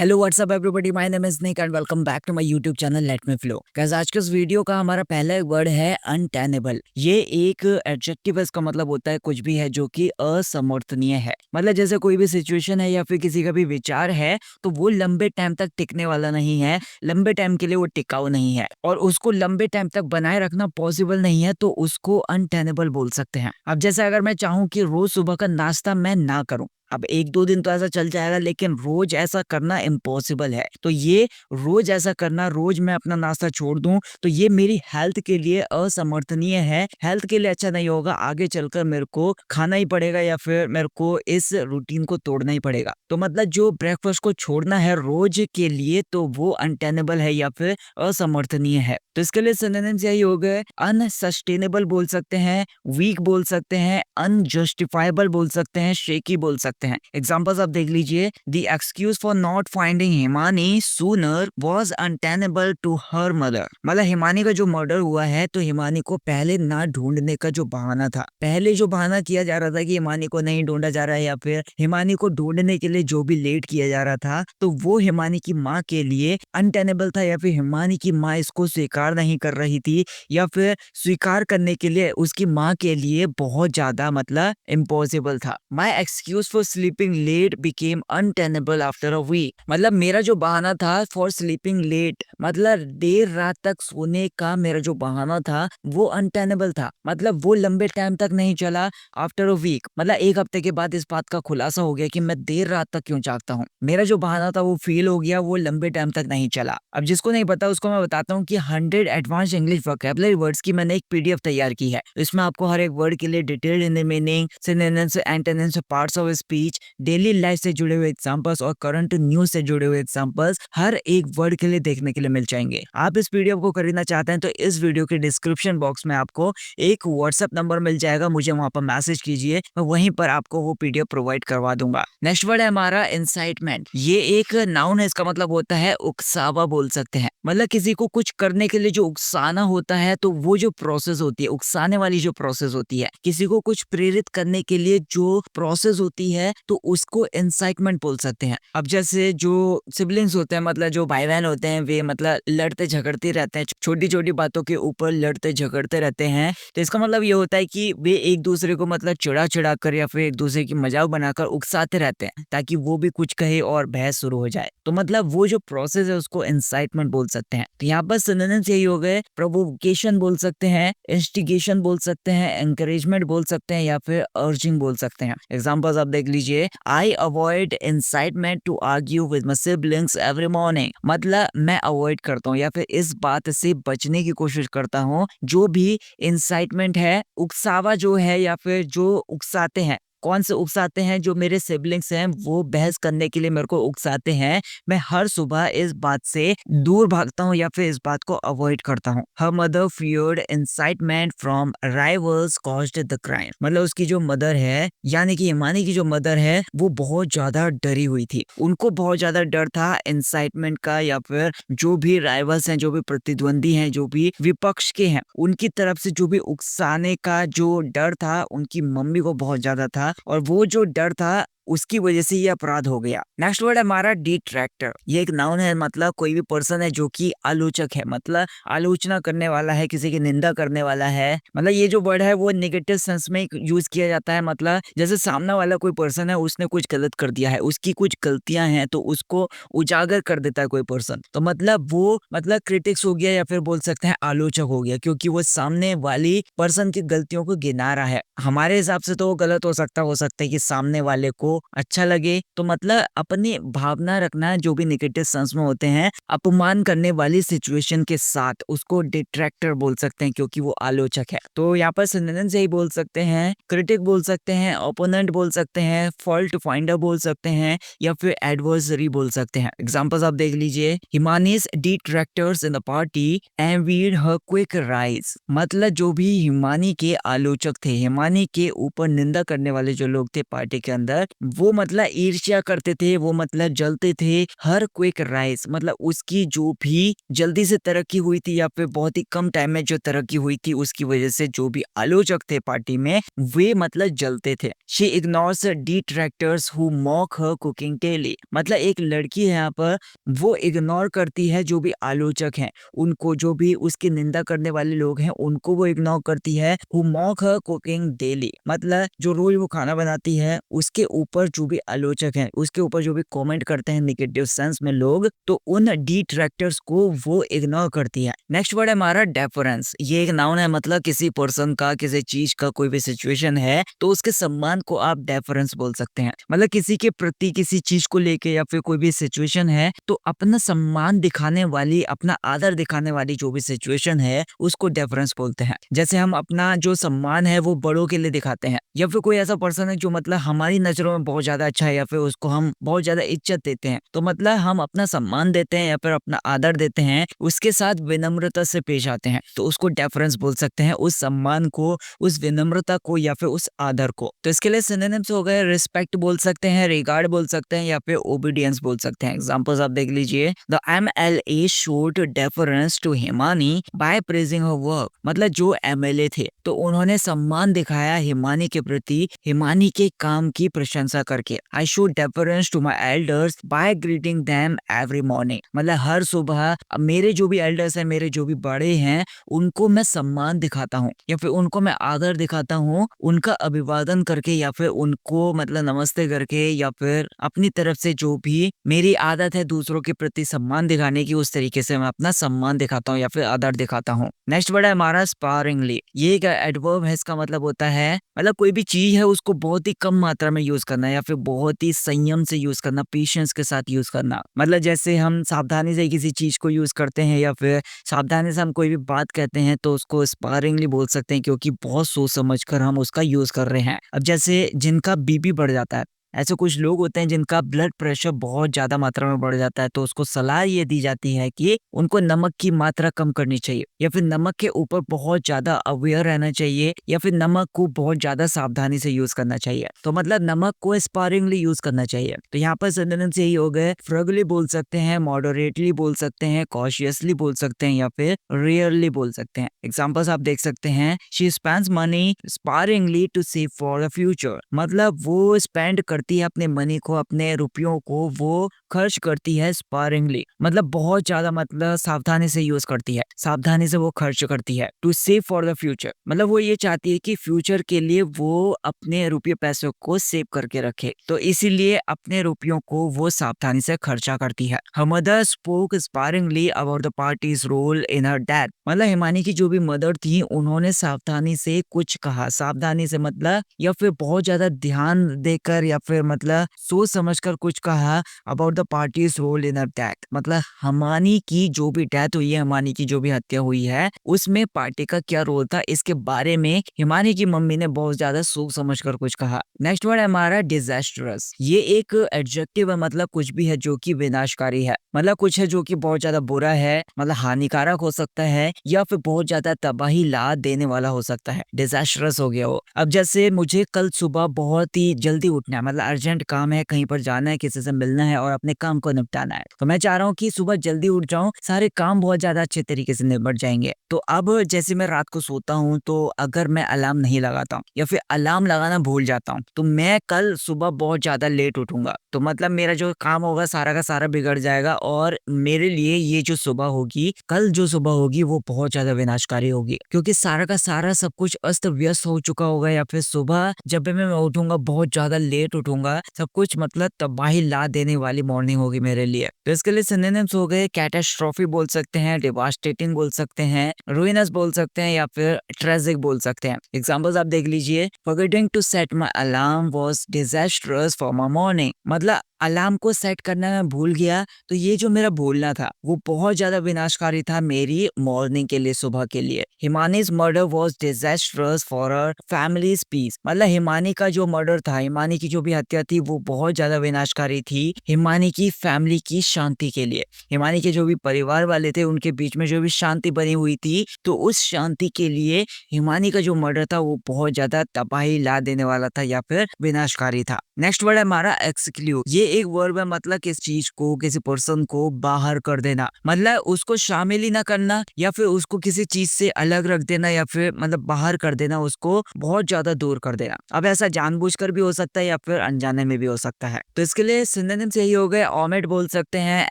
Hello what's up everybody, my name is Nick and welcome back to my YouTube channel let me flow. Guys, आज के इस video का हमारा पहला word है अनटेनेबल। ये एक एडजेक्टिव है, इसका मतलब होता है कुछ भी है जो कि असमर्थनीय है। मतलब जैसे कोई भी सिचुएशन है या फिर किसी का भी विचार है तो वो लंबे टाइम तक टिकने वाला नहीं है, लंबे टाइम के लिए वो टिकाऊ नहीं है और उसको लंबे टाइम तक बनाए रखना पॉसिबल नहीं है, तो उसको अनटेनेबल बोल सकते हैं। अब जैसे अगर मैं चाहूँ कि रोज सुबह का नाश्ता मैं ना करूं, अब एक दो दिन तो ऐसा चल जाएगा, लेकिन रोज ऐसा करना इम्पॉसिबल है। तो ये रोज ऐसा करना, रोज मैं अपना नाश्ता छोड़ दूं, तो ये मेरी हेल्थ के लिए असमर्थनीय है, हेल्थ के लिए अच्छा नहीं होगा। आगे चलकर मेरे को खाना ही पड़ेगा या फिर मेरे को इस रूटीन को तोड़ना ही पड़ेगा। तो मतलब जो ब्रेकफास्ट को छोड़ना है रोज के लिए, तो वो अनटेनेबल है या फिर असमर्थनीय है। तो इसके लिए सिनोनिम्स यही हो गए, अनसस्टेनेबल बोल सकते हैं, वीक बोल सकते हैं, अनजस्टिफाइबल बोल सकते हैं, शेकी बोल सकते हैं। एग्जांपल्स आप देख लीजिए। The excuse for not finding Himani sooner was untenable to her mother. मतलब हिमानी का जो मर्डर हुआ है, तो हिमानी को पहले ना ढूंढने का जो बहाना था, पहले जो बहाना किया जा रहा था कि हिमानी को नहीं ढूंढा जा रहा है या फिर हिमानी को ढूंढने के लिए जो भी लेट किया जा रहा था, तो वो हिमानी की माँ के लिए अनटेनेबल था, या फिर हिमानी की माँ इसको स्वीकार नहीं कर रही थी, या फिर स्वीकार करने के लिए उसकी माँ के लिए बहुत ज्यादा मतलब इम्पॉसिबल था। My excuse for sleeping late became untenable after a week. मतलब मेरा जो बहाना था फॉर स्लीपिंग लेट, मतलब देर रात तक सोने का मेरा जो बहाना था वो अनटेनेबल था, मतलब वो लंबे टाइम तक नहीं चला। आफ्टर अ वीक मतलब एक हफ्ते के बाद इस बात का खुलासा हो गया कि मैं देर रात तक क्यों जागता हूँ। मेरा जो बहाना था वो फेल हो गया, वो लंबे टाइम तक नहीं चला। अब जिसको नहीं पता उसको मैं बताता हूँ कि 100 एडवांस इंग्लिश वोकैबुलरी वर्ड्स की मैंने एक पीडीएफ तैयार की है। इसमें आपको हर एक वर्ड के लिए detailed in the meaning, synonyms, antonyms, parts of speech, daily life से जुड़े हुए एग्जांपल्स और करंट न्यूज से जुड़े हुए एग्जांपल्स हर एक वर्ड के लिए देखने के लिए मिल जाएंगे। आप इस पीडीएफ को खरीदना चाहते हैं तो इस वीडियो के डिस्क्रिप्शन बॉक्स में आपको एक व्हाट्सएप नंबर मिल जाएगा, मुझे वहां पर मैसेज कीजिए, मैं वहीं पर आपको वो पीडीएफ प्रोवाइड करवा दूंगा। नेक्स्ट वर्ड है हमारा इंसाइटमेंट। ये एक नाउन है, इसका मतलब होता है उकसावा बोल सकते हैं। मतलब किसी को कुछ करने के लिए जो उकसाना होता है, तो वो जो प्रोसेस होती है, उकसाने वाली जो प्रोसेस होती है, किसी को कुछ प्रेरित करने के लिए जो प्रोसेस होती है, तो उसको इंसाइटमेंट बोल सकते हैं। अब जैसे जो सिबलिंग्स होते हैं, मतलब जो भाई बहन होते हैं, वे मतलब लड़ते झगड़ते रहते हैं, छोटी छोटी बातों के ऊपर लड़ते झगड़ते रहते हैं। तो इसका मतलब ये होता है कि वे एक दूसरे को मतलब चिढ़ा चिढ़ा कर या फिर एक दूसरे की मजाक बनाकर उकसाते रहते हैं, ताकि वो भी कुछ कहे और बहस शुरू हो जाए। तो मतलब वो जो प्रोसेस है उसको इंसाइटमेंट बोल सकते हैं। तो यहाँ पर सिनोनिम्स यही हो गए, प्रोवोकेशन बोल सकते हैं, इंस्टिगेशन बोल सकते हैं, एनकरेजमेंट बोल सकते हैं, या फिर अर्जिंग बोल सकते हैं। एग्जांपल्स आप देख लीजिए। I avoid incitement to argue with my siblings every morning. मतलब मैं अवॉइड करता हूँ या फिर इस बात से बचने की कोशिश करता हूँ, जो भी इंसाइटमेंट है, उकसावा जो है या फिर जो उकसाते हैं, कौन से उकसाते हैं, जो मेरे सिबलिंग्स हैं वो बहस करने के लिए मेरे को उकसाते हैं, मैं हर सुबह इस बात से दूर भागता हूँ या फिर इस बात को अवॉइड करता हूँ। Her mother feared incitement from rivals caused the crime. मतलब उसकी जो मदर है, यानी कि हिमानी की जो मदर है, वो बहुत ज्यादा डरी हुई थी, उनको बहुत ज्यादा डर था इंसाइटमेंट का, या फिर जो भी राइवल्स हैं, जो भी प्रतिद्वंदी हैं, जो भी विपक्ष के हैं, उनकी तरफ से जो भी उकसाने का जो डर था, उनकी मम्मी को बहुत ज्यादा था, और वो जो डर था उसकी वजह से ये अपराध हो गया। नेक्स्ट वर्ड है हमारा डिट्रैक्टर। ये एक नाउन है, मतलब कोई भी पर्सन है जो कि आलोचक है, मतलब आलोचना करने वाला है, किसी की निंदा करने वाला है। मतलब ये जो वर्ड है वो नेगेटिव सेंस में यूज किया जाता है। मतलब जैसे सामने वाला कोई पर्सन है, उसने कुछ गलत कर दिया है, उसकी कुछ गलतियां हैं, तो उसको उजागर कर देता है कोई पर्सन, तो मतलब वो मतलब क्रिटिक्स हो गया या फिर बोल सकते हैं आलोचक हो गया, क्योंकि वो सामने वाली पर्सन की गलतियों को गिना रहा है। हमारे हिसाब से तो वो गलत हो सकता है कि सामने वाले को अच्छा लगे। तो मतलब अपनी भावना रखना, जो भी नेगेटिव सेंस में होते हैं, अपमान करने वाली सिचुएशन के साथ, उसको डिट्रैक्टर बोल सकते हैं, क्योंकि वो आलोचक है। तो यहाँ पर सिनोनिम्स यही बोल सकते हैं, क्रिटिक बोल सकते हैं, ओपोनेंट बोल सकते हैं, फॉल्ट फाइंडर बोल सकते हैं, या फिर एडवर्सरी बोल सकते हैं। एग्जांपल्स आप देख लीजिए। Himani's detractors in the party envied her quick rise. मतलब जो भी हिमानी के आलोचक थे, हिमानी के ऊपर निंदा करने वाले जो लोग थे पार्टी के अंदर, वो मतलब ईर्ष्या करते थे, वो मतलब जलते थे हर क्विक राइज, मतलब उसकी जो भी जल्दी से तरक्की हुई थी या फिर बहुत ही कम टाइम में जो तरक्की हुई थी उसकी वजह से जो भी आलोचक थे पार्टी में वे मतलब जलते थे। She ignores detractors who mock her cooking daily, मतलब एक लड़की है यहाँ पर, वो इग्नोर करती है जो भी आलोचक हैं उनको, जो भी उसकी निंदा करने वाले लोग हैं उनको वो इग्नोर करती है। Who mock her cooking daily, मतलब जो रोज वो खाना बनाती है उसके ऊपर जो भी आलोचक हैं उसके ऊपर जो भी कमेंट करते हैं नेगेटिव सेंस में लोग, तो उन डिट्रैक्टर्स को वो इग्नोर करती है। नेक्स्ट वर्ड है हमारा डेफरेंस। ये एक नाउन है, मतलब किसी पर्सन का, किसी चीज का, कोई भी सिचुएशन है तो उसके सम्मान को आप डेफरेंस बोल सकते हैं। मतलब किसी के प्रति, किसी चीज को लेके या फिर कोई भी सिचुएशन है तो अपना सम्मान दिखाने वाली, अपना आदर दिखाने वाली जो भी सिचुएशन है उसको डेफरेंस बोलते हैं। जैसे हम अपना जो सम्मान है वो बड़ों के लिए दिखाते हैं, या फिर कोई ऐसा पर्सन है जो मतलब हमारी नजरों में बहुत ज्यादा अच्छा है या फिर उसको हम बहुत ज्यादा इज्जत देते हैं, तो मतलब हम अपना सम्मान देते हैं या फिर अपना आदर देते हैं, उसके साथ विनम्रता से पेश आते हैं, तो उसको डेफरेंस बोल सकते हैं, उस सम्मान को, उस विनम्रता को या फिर उस आदर को। तो इसके लिए सिनोनिम्स हो गए, रिस्पेक्ट बोल सकते हैं, रिगार्ड बोल सकते हैं या फिर ओबीडियंस बोल सकते हैं। एग्जांपल्स आप देख लीजिए। The MLA showed deference to Himani by praising her work, मतलब जो एमएलए थे तो उन्होंने सम्मान दिखाया हिमानी के प्रति, हिमानी के काम की प्रशंसा करके। I showed deference to my elders by greeting them every morning, मतलब हर सुबह मेरे जो भी एल्डर्स हैं, मेरे जो भी बड़े हैं, उनको मैं सम्मान दिखाता हूँ या फिर उनको मैं आदर दिखाता हूँ, उनका अभिवादन करके या फिर उनको मतलब नमस्ते करके, या फिर अपनी तरफ से जो भी मेरी आदत है दूसरों के प्रति सम्मान दिखाने की, उस तरीके से मैं अपना सम्मान दिखाता हूँ या फिर आदर दिखाता हूँ। नेक्स्ट वर्ड है हमारा स्पारिंगली। ये एक एडवर्ब है, इसका मतलब होता है मतलब कोई भी चीज है उसको बहुत ही कम मात्रा में यूज करना या फिर बहुत ही संयम से यूज करना, पेशेंस के साथ यूज करना। मतलब जैसे हम सावधानी से किसी चीज को यूज करते हैं या फिर सावधानी से हम कोई भी बात कहते हैं तो उसको स्पारिंगली बोल सकते हैं, क्योंकि बहुत सोच समझ कर हम उसका यूज कर रहे हैं। अब जैसे जिनका बीपी बढ़ जाता है, ऐसे कुछ लोग होते हैं जिनका ब्लड प्रेशर बहुत ज्यादा मात्रा में बढ़ जाता है, तो उसको सलाह ये दी जाती है कि उनको नमक की मात्रा कम करनी चाहिए या फिर नमक के ऊपर बहुत ज्यादा अवेयर रहना चाहिए या फिर नमक को बहुत ज्यादा सावधानी से यूज करना चाहिए। तो मतलब नमक को स्पारिंगली यूज करना चाहिए। तो यहाँ पर सिनोनिम्स यही हो गए, फ्रगली बोल सकते हैं, मॉडरेटली बोल सकते हैं, कॉशियसली बोल सकते हैं या फिर रेयरली बोल सकते हैं। एग्जाम्पल्स आप देख सकते हैं। She spends money sparingly to save for the future, मतलब वो स्पेंड करती है अपने मनी को, अपने रुपयों को वो खर्च करती है स्पारिंगली, मतलब बहुत ज्यादा, मतलब सावधानी से यूज करती है, सावधानी से वो खर्च करती है। To save for the future, मतलब वो ये चाहती है कि फ्यूचर के लिए वो अपने रुपये पैसों को सेव करके रखे, तो इसीलिए अपने रुपयों को वो सावधानी से खर्चा करती है। Her mother spoke sparingly about the party's role in her death, मतलब हिमानी की जो भी मदर थी उन्होंने सावधानी से कुछ कहा, सावधानी से मतलब या फिर बहुत ज्यादा ध्यान देकर या फिर मतलब सोच समझकर कुछ कहा about the party's role in her death, मतलब हिमानी की जो भी डेथ हुई है, हिमानी की जो भी हत्या हुई है उसमें पार्टी का क्या रोल था, इसके बारे में हिमानी की मम्मी ने बहुत ज्यादा सोच समझकर कुछ कहा। नेक्स्ट वर्ड है हमारा डिजास्टरस। ये एक एडजेक्टिव है, मतलब कुछ भी है जो कि विनाशकारी है, मतलब कुछ है जो कि बहुत ज्यादा बुरा है, मतलब हानिकारक हो सकता है या फिर बहुत ज्यादा तबाही ला देने वाला हो सकता है, डिजास्टरस हो गया वो। अब जैसे मुझे कल सुबह बहुत ही जल्दी उठना है, मतलब अर्जेंट काम है, कहीं पर जाना है, किसी से मिलना है और अपने काम को निपटाना है, तो मैं चाह रहा हूँ कि सुबह जल्दी उठ जाऊं, सारे काम बहुत ज्यादा अच्छे तरीके से निपट जाएंगे। तो अब जैसे मैं रात को सोता हूँ तो अगर मैं अलार्म नहीं लगाता हूँ या फिर अलार्म लगाना भूल जाता हूँ तो मैं कल सुबह बहुत ज्यादा लेट उठूंगा, तो मतलब मेरा जो काम होगा सारा का सारा बिगड़ जाएगा और मेरे लिए ये जो सुबह होगी, कल जो सुबह होगी वो बहुत ज्यादा विनाशकारी होगी, क्योंकि सारा का सारा सब कुछ अस्त व्यस्त हो चुका होगा, या फिर सुबह जब भी मैं उठूंगा बहुत ज्यादा लेट उठूंगा, सब कुछ मतलब तबाही ला देने वाली मॉर्निंग होगी मेरे लिए। तो इसके लिए सिनोनिम्स हो गए, कैटास्ट्रॉफी बोल सकते हैं, डिवास्टेटिंग बोल सकते हैं, रुइनस बोल सकते हैं या फिर ट्रेजिक बोल सकते हैं। एग्जांपल्स आप देख लीजिए। Forgetting to set my alarm was disastrous for my morning, मतलब अलार्म को सेट करना मैं भूल गया तो ये जो मेरा भूलना था वो बहुत ज्यादा विनाशकारी था मेरी मॉर्निंग के लिए, सुबह के लिए। Himani's murder was disastrous for her family's peace, मतलब हिमानी का जो मर्डर था, हिमानी की जो भी हत्या थी वो बहुत ज्यादा विनाशकारी थी हिमानी की फैमिली की शांति के लिए। हिमानी के जो भी परिवार वाले थे उनके बीच में जो भी शांति बनी हुई थी, तो उस शांति के लिए हिमानी का जो मर्डर था वो बहुत ज्यादा तबाही ला देने वाला था या फिर विनाशकारी था। नेक्स्ट वर्ड है हमारा एक्सक्लूड। ये एक वर्ब है, मतलब किसी चीज को, किसी पर्सन को बाहर कर देना, मतलब उसको शामिल ही ना करना, या फिर उसको किसी चीज से अलग रख देना, या फिर मतलब बाहर कर देना, उसको बहुत ज्यादा दूर कर देना। अब ऐसा जानबूझकर भी हो सकता है या फिर अनजाने में भी हो सकता है। तो इसके लिए सिनोनिम्स यही हो गए, ओमिट बोल सकते हैं,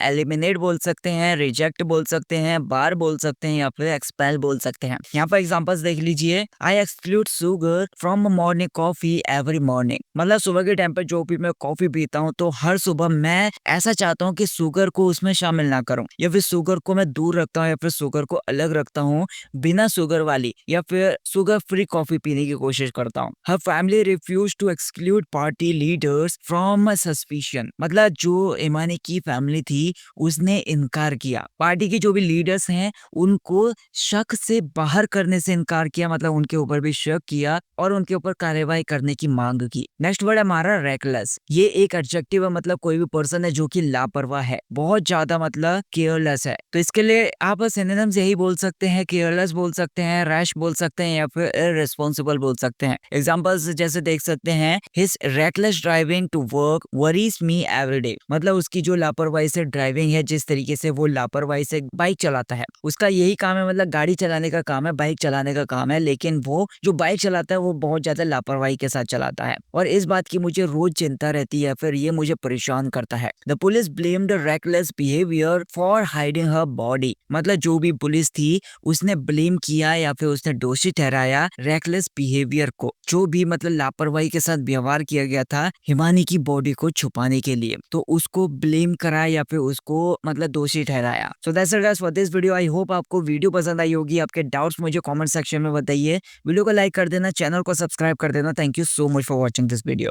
एलिमिनेट बोल सकते हैं, रिजेक्ट बोल सकते हैं, बार बोल सकते हैं, या फिर एक्सपेल बोल सकते हैं। यहाँ पर एग्जांपल्स देख लीजिए। I exclude sugar from morning coffee every morning, मतलब सुबह के टाइम पर जो भी मैं कॉफी पीता हूँ तो हर सुबह मैं ऐसा चाहता हूँ कि शुगर को उसमें शामिल ना करूँ, या फिर शुगर को मैं दूर रखता हूँ, या फिर शुगर को अलग रखता हूँ, बिना शुगर वाली या फिर शुगर फ्री कॉफी पीने की कोशिश करता हूँ। हर family refuse to exclude party leaders from suspicion, मतलब जो इमानी की फैमिली थी उसने इनकार किया, पार्टी के जो भी लीडर्स हैं उनको शक से बाहर करने से इनकार किया, मतलब उनके ऊपर भी शक किया और उनके ऊपर कार्यवाही करने की मांग की। नेक्स्ट वर्ड है हमारा रेकलेस। ये एक एडजेक्टिव है, मतलब कोई भी पर्सन है जो कि लापरवाह है, बहुत ज्यादा मतलब केयरलेस है। तो इसके लिए आप सिनोनिम्स यही बोल सकते हैं, केयरलेस बोल सकते हैं, रैश बोल सकते हैं, या फिर इररिस्पांसिबल बोल सकते हैं। एग्जांपल्स जैसे देख सकते हैं, his reckless driving to work worries me everyday, मतलब उसकी जो लापरवाही से ड्राइविंग है, जिस तरीके से वो लापरवाही से बाइक चलाता है, उसका यही काम है, मतलब गाड़ी चलाने का काम है, बाइक चलाने का काम है, लेकिन वो जो बाइक चलाता है वो बहुत ज्यादा लापरवाही के साथ चलाता है, और इस बात की मुझे रोज चिंता रहती है, फिर ये मुझे परेशान करता है। The police blamed reckless behaviour for hiding her body, मतलब जो भी पुलिस थी उसने ब्लेम किया या फिर उसने दोषी ठहराया रेकलेस बिहेवियर को, जो भी मतलब लापरवाही के साथ व्यवहार किया गया था हिमानी की बॉडी को छुपाने के लिए, तो उसको ब्लेम करा या फिर उसको मतलब दोषी ठहराया। So that's it guys for this video. I hope आपको वीडियो पसंद आई होगी। आपके डाउट्स मुझे कमेंट सेक्शन में बताइए, वीडियो को लाइक कर देना, चैनल को सब्सक्राइब कर देना। Thank you so much for watching this video.